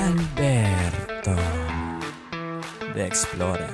Alberto the Explorer.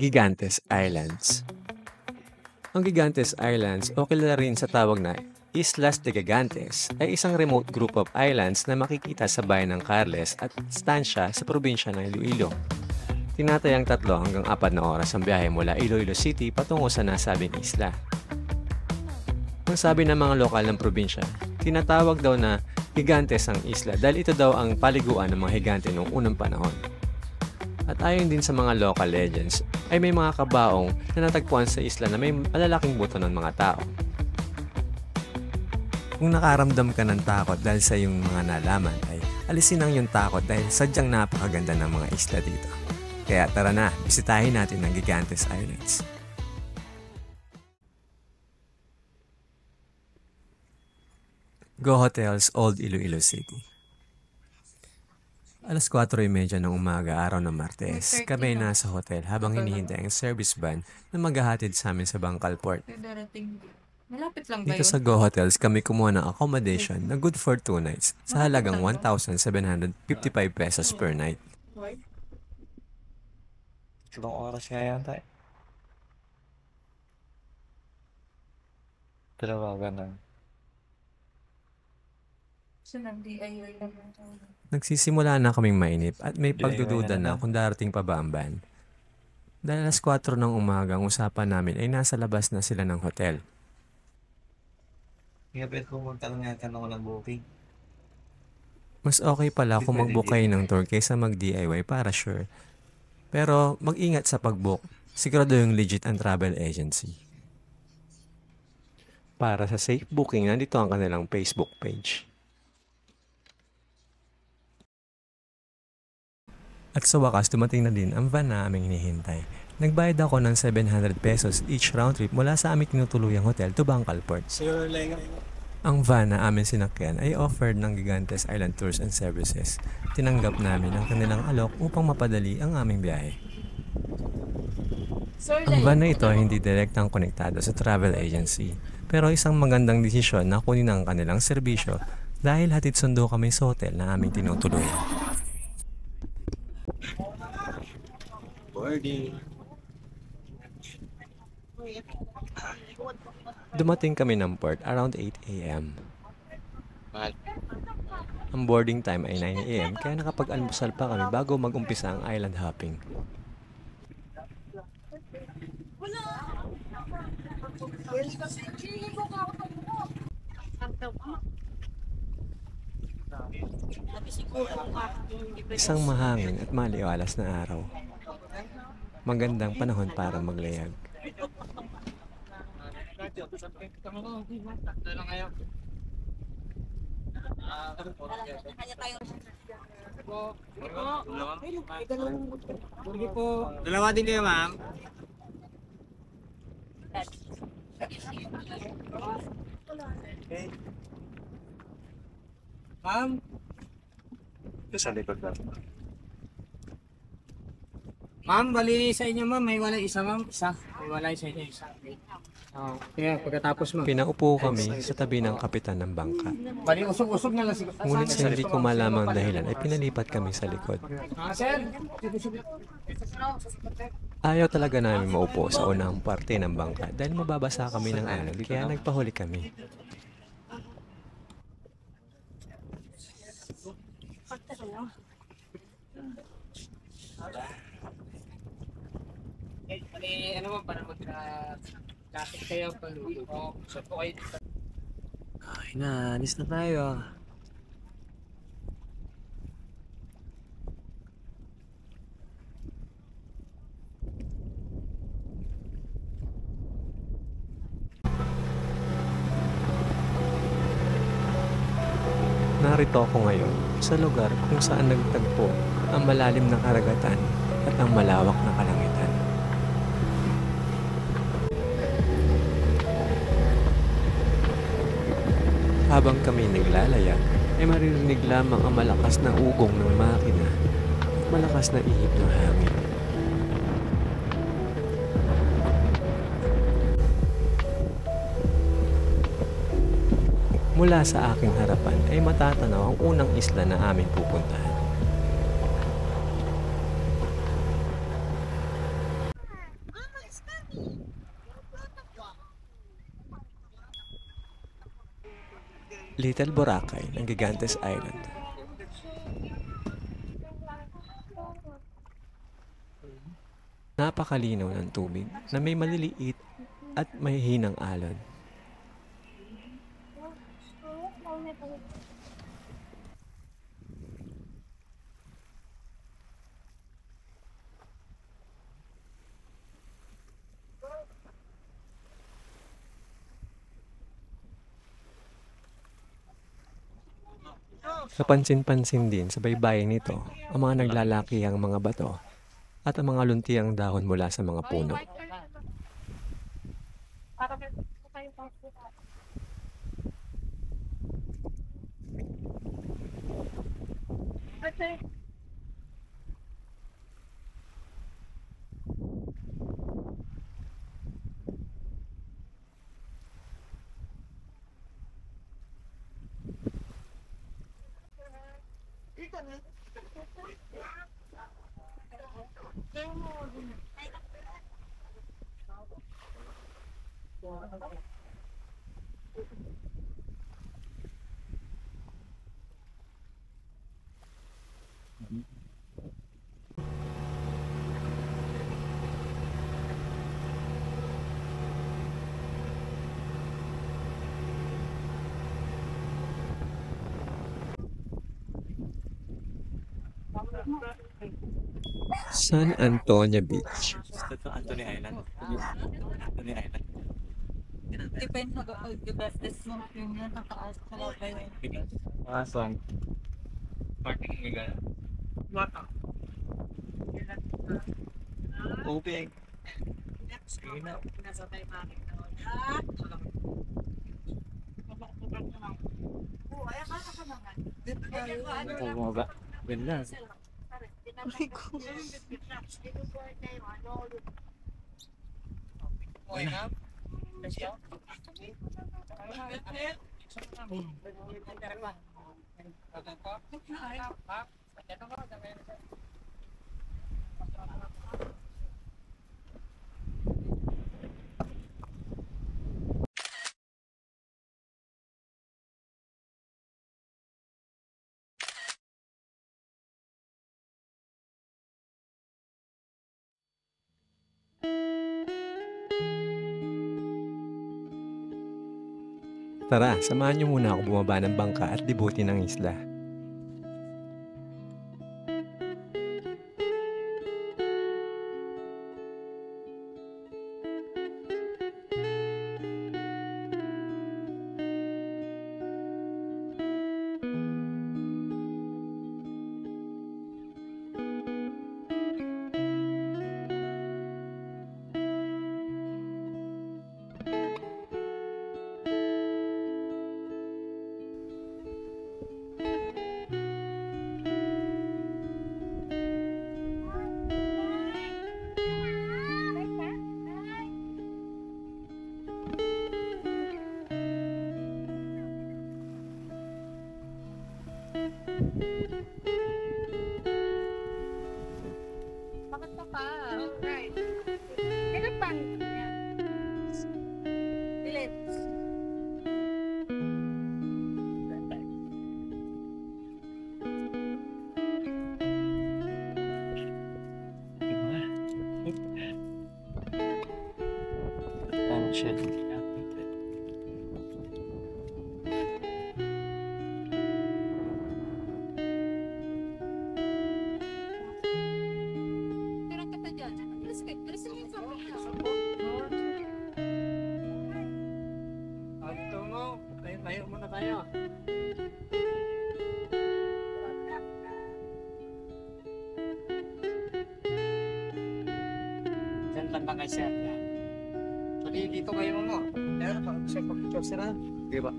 Gigantes Islands. Ang Gigantes Islands o kilala rin sa tawag na Islas de Gigantes ay isang remote group of islands na makikita sa bayan ng Carles at Estancia sa probinsya ng Iloilo. Tinatayang 3 hanggang 4 na oras ang biyahe mula Iloilo City patungo sa nasabing isla. Ang sabi ng mga lokal ng probinsya, tinatawag daw na Gigantes ang isla dahil ito daw ang paliguan ng mga higante noong unang panahon. At ayon din sa mga local legends, ay may mga kabaong na natagpuan sa isla na may malalaking buto ng mga tao. Kung nakaramdam ka ng takot dahil sa iyong mga nalaman ay alisin ang iyong takot dahil sadyang napakaganda ng mga isla dito. Kaya tara na, bisitahin natin ang Gigantes Islands. Go Hotels, Old Iloilo City. Alas 4:30 ng umaga araw ng Martes, kami nasa hotel habang hinihintay ang service van na maghahatid sa amin sa Bancalport. Malapit lang ba Dito yun? sa Go Hotels, kami kumuha ng accommodation na good for 2 nights sa halagang 1,755 pesos per night. Ilang oras kaya yata eh. Dalawagan na. So, nag-DIY naman. Nagsisimula na kaming mainip at may pagdududa na kung darating pa ba ang van. Dahil alas 4 ng umaga ang usapan namin ay nasa labas na sila ng hotel. Kaya pwede kung magtanong ako ng booking. Mas okay pala kung mag-book kayo ng tour kaysa mag-DIY para sure. Pero mag-ingat sa pag-book. Sigurado yung legit ang travel agency. Para sa safe booking, nandito ang kanilang Facebook page. At sa wakas, dumating na din ang van na aming hinihintay. Nagbayad ako ng 700 pesos each round trip mula sa aming tinutuluyang hotel to Bancalport. Ang van na aming sinakyan ay offered ng Gigantes Island Tours and Services. Tinanggap namin ang kanilang alok upang mapadali ang aming biyahe. Ang van na ito ay hindi direktang konektado sa travel agency, pero isang magandang desisyon na kunin ang kanilang serbisyo dahil hatid sundo kami sa hotel na aming tinutuluyan. Dumating kami ng port around 8 a.m. Ang boarding time ay 9 a.m. kaya nakapag-almusal pa kami bago mag-umpisa ang island hopping. Isang mahangin at maliwalas na araw. Magandang panahon para maglayag. Dalawa din kayo, ma'am. Ma'am? Sa likod lang. Ma'am, bali sa inyo, ma'am. May wala isa, ma'am. Isa. May wala sa inyo, isa. Kaya pagkatapos, ma'am. Pinaupo kami sa tabi ng kapitan ng bangka. Bali, usog-usog na lang siguro. Ngunit sa hindi ko malamang dahilan ay pinalipat kami sa likod. Sir? Ayaw talaga namin maupo sa unang parte ng bangka dahil mababasa kami ng alon kaya nagpahuli kami. Ano mo, para mag-traffic kayo paluto. So po kayo. Ay na, alis na tayo. Narito ako ngayon sa lugar kung saan nagtagpo ang malalim na karagatan at ang malawak na kalangitan. Habang kami naglalaya, ay maririnig lamang ang malakas na ugong ng makina at malakas na ihip ng hangin. Mula sa aking harapan ay matatanaw ang unang isla na aming pupuntahan. Little Boracay ng Gigantes Island. Napakalinaw ng tubig na may maliliit at may hinang alon. Kapansin-pansin din sa baybayin nito ang mga naglalakihang mga bato at ang mga luntiang dahon mula sa mga puno. San Antonio Beach. Ito, Anthony Island. Anthony Island. Depende sa pag-gastos mo yung nakakaas sa labay. Asong. Parking legal. Uping. Sige na. Oo ba? Ganda. Tara, samahan niyo muna ako bumaba ng bangka at libutin ang isla. Bakit pa? Right. Ano pa? Bilit. Oh, shit. Tirang kita dyan. Alis mo yung sabi niya. Ito mo, tayo muna tayo. Diyan lang kayo sir. So dito kayo mo. Meron pa sa picture sir ha? Di ba?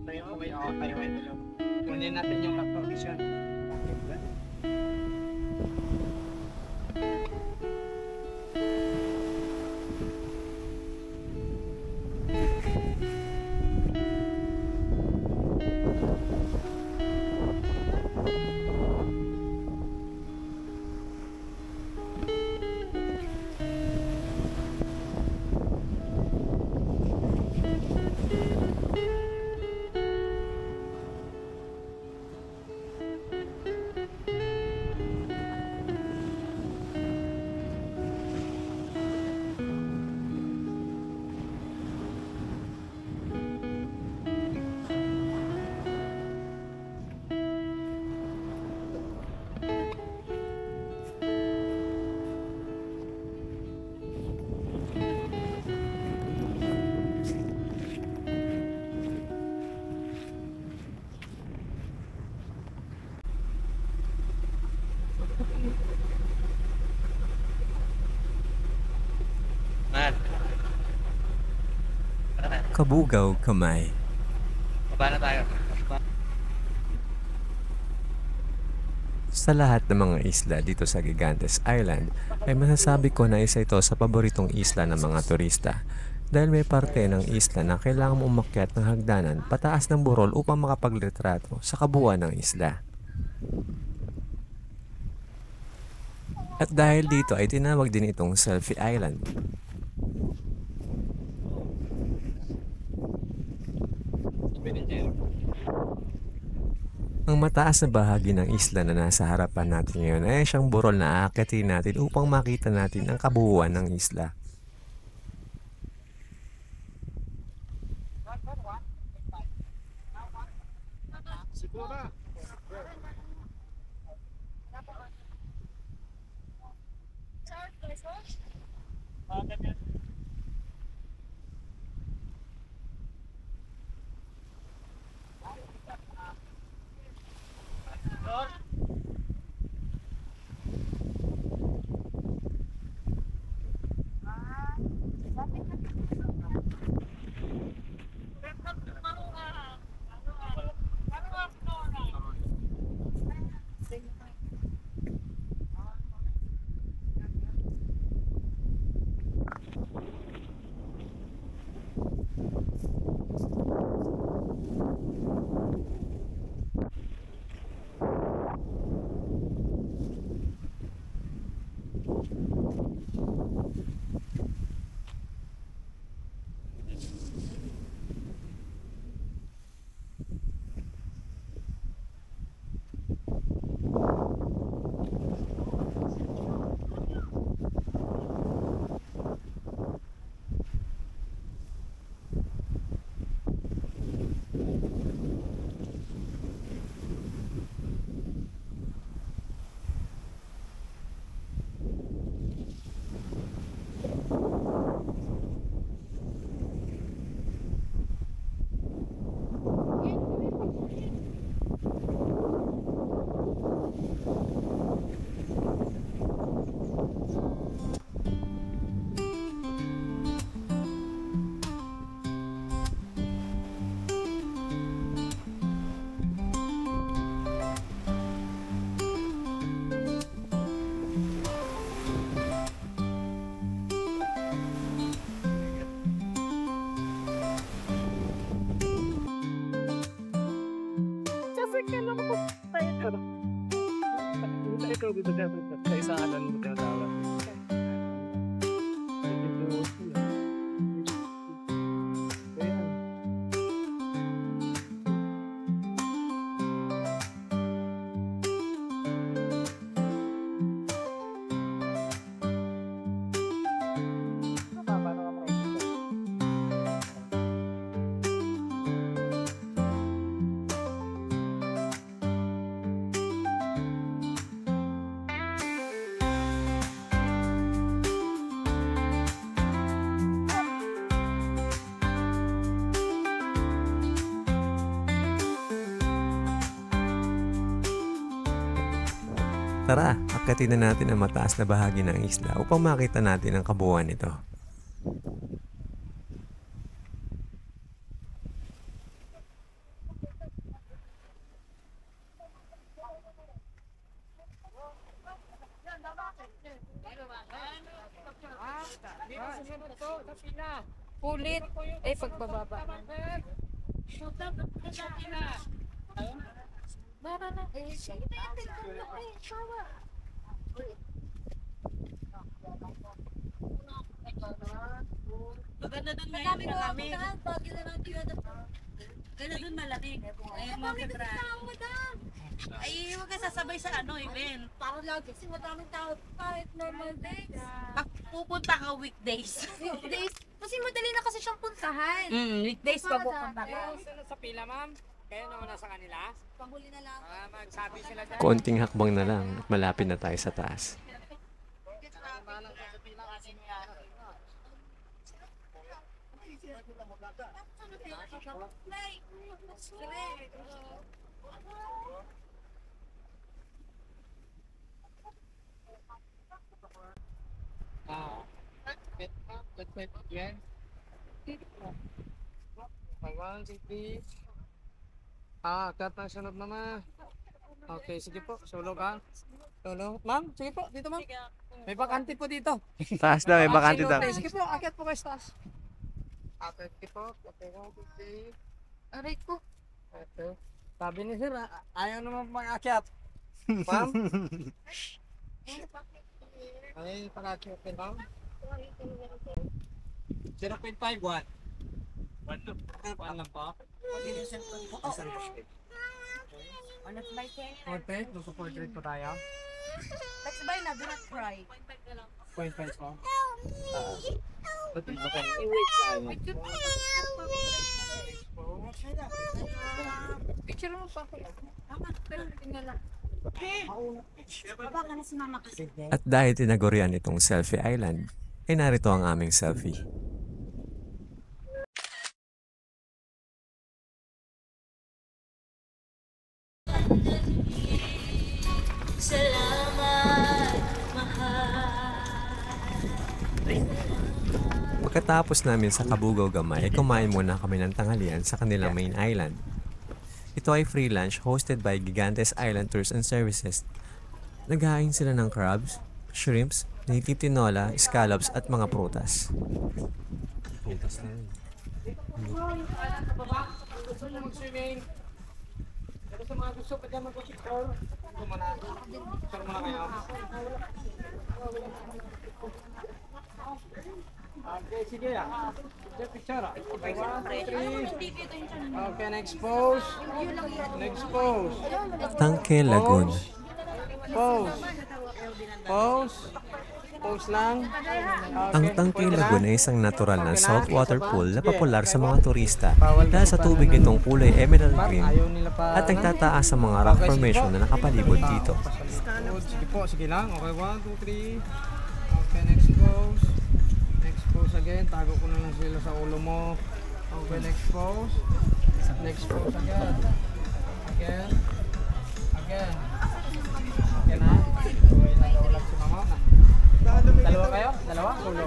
Tayo mo kayo. Tayo kayo. Kunin natin yung laptop vision. Kabugaw Kamay. Baba na tayo. Sa lahat ng mga isla dito sa Gigantes Island ay masasabi ko na isa ito sa paboritong isla ng mga turista dahil may parte ng isla na kailangan mo umakyat ng hagdanan pataas ng burol upang makapaglitrato sa kabuuan ng isla. At dahil dito ay tinawag din itong Selfie Island. Ang mataas na bahagi ng isla na nasa harapan natin ngayon ay siyang burol na aakyatin natin upang makita natin ang kabuuan ng isla. Tara, akyatin na natin ang mataas na bahagi ng isla upang makita natin ang kabuuan nito. Ulit. Ay, pagbababa. Bara na. Eh, sige na yan. Maganda dun ngayon, malamig. Ganda dun malamig. Ay, mga February. Ay, huwag ka sasabay sa event. Parang lagi kasi madaming tao kahit normal days. Pag pupunta ka weekdays. Weekdays. Kasi madali na kasi siyang puntahan. Weekdays pa pupunta ka. Sa pila, ma'am. Kayo nauna sa kanila. Panghuli na lang. Magsabi sila dyan. Konting hakbang na lang at malapit na tayo sa taas. Okay, 1, 2, 3. Cut ng sunod naman. Okay, sige po. Sulog ha. Sulog. Ma'am, sige po. Dito ma'am. May bakante po dito. Taas daw, may bakante daw. Sige po, akyat po kayo sa taas. Akyat po. Okay, 1, 2, 3. Aray ko. Okay. Sabi ni sir, ayaw naman mag-akyat. Ma'am? Ay, pag-akyat din ma'am. 0.51. 1 lang po. Okay, mag-portrait po tayo. Let's buy na, do not cry. 0.5 po. Picture mo pa ako. Pero tingala. Baba ka na si mama kasi. At dahil tinagurian itong selfie island, ay narito ang aming selfie. Pagkatapos namin sa Kabugaw Gamay, ay kumain muna kami ng tanghalian sa kanilang main island. Ito ay free lunch hosted by Gigantes Island Tours and Services. Naghahain sila ng crabs, shrimps, native tinola, scallops at mga prutas. Prutas na yun. Gusto mo mag-swimming? Pero sa mga gusto pa dyan mag-picture, ito muna. Picture muna kayo. Okay, sige ya. Picture. Okay, 1, 2, 3. Okay, next pose. Next pose. Tangke Lagoon. Pose. Pose. Pose lang. Ang Tangke Lagoon ay isang natural na saltwater pool na popular sa mga turista dahil sa tubig nitong kulay emerald green at nagtataas sa mga rock formation na nakapalibot dito. Sige po, sige lang. Okay, 1, 2, 3. Okay, next pose. Next pose again. Tago ko na lang sila sa ulo mo. Okay, next pose. Next pose again. Again. Again. Okay na. Okay, nagawalap si mama. Dalawa kayo? Dalawa? Ulo.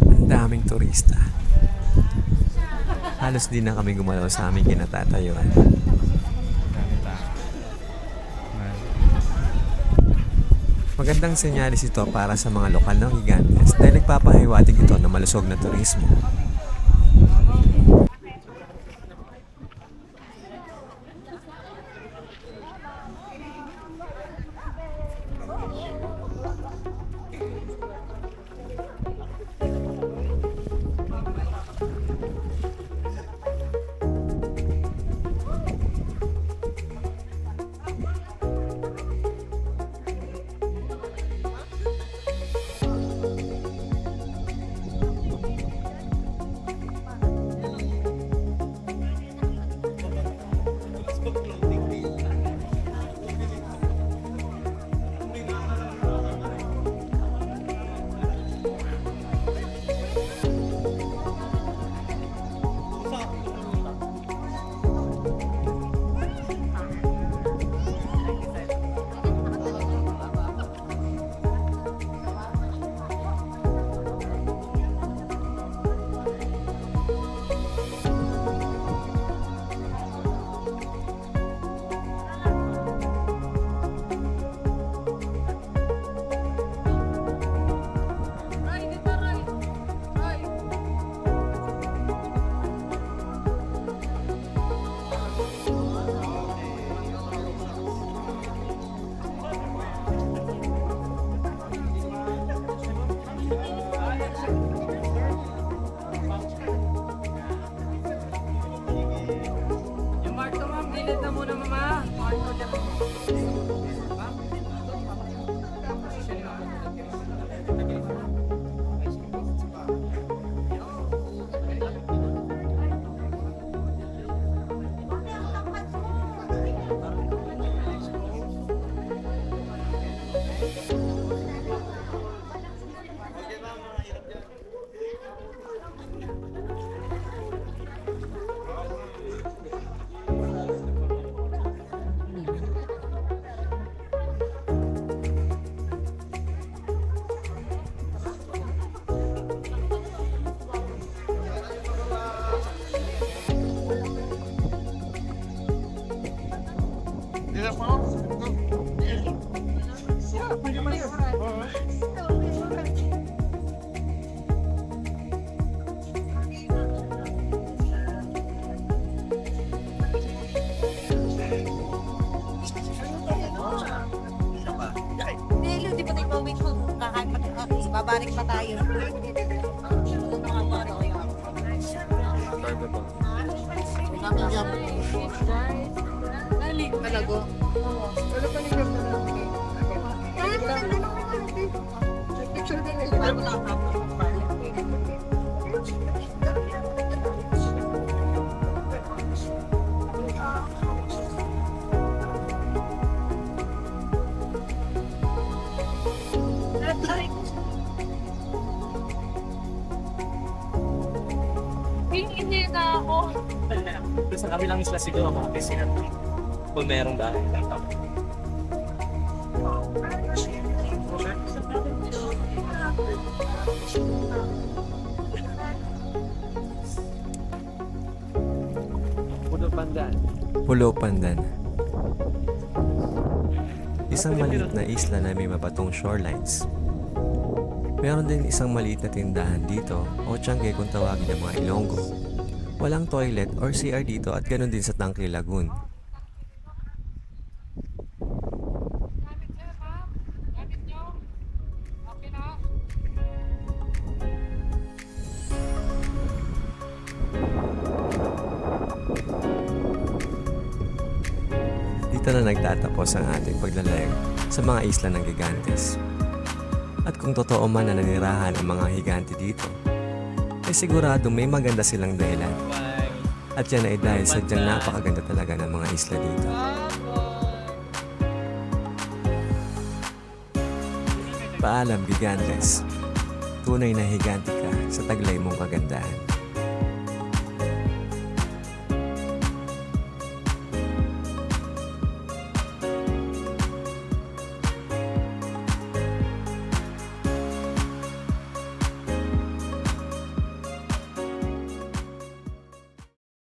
Ang daming turista. Halos di na kami gumalaw sa aming kinatatayuan. Magandang senyalis ito para sa mga lokal ng Gigantes dahil nagpapahiwatig ito ng malusog na turismo. Nilo, di ba tayo mawin ko? Kakain pa tayo. Babarik pa tayo. Talago. Hindi na ako. Doon sa kabilang isla siguro mga kesinan. Kung merong dahil. Puno Pandan. Pulo Pandan. Isang maliit na isla na may mabatong shorelines. Meron din isang maliit na tindahan dito o Tiangge kung tawagin ng mga Ilonggo. Walang toilet or CR dito at ganoon din sa Tangke Lagoon. Dito na nagtatapos ang ating paglalayag sa mga isla ng Gigantes. At kung totoo man na nanirahan ang mga higante dito, ay sigurado may maganda silang dahilan. At yan ay dahil sadyang napakaganda talaga ng mga isla dito. Paalam, Gigantes. Tunay na higante ka sa taglay mong kagandahan.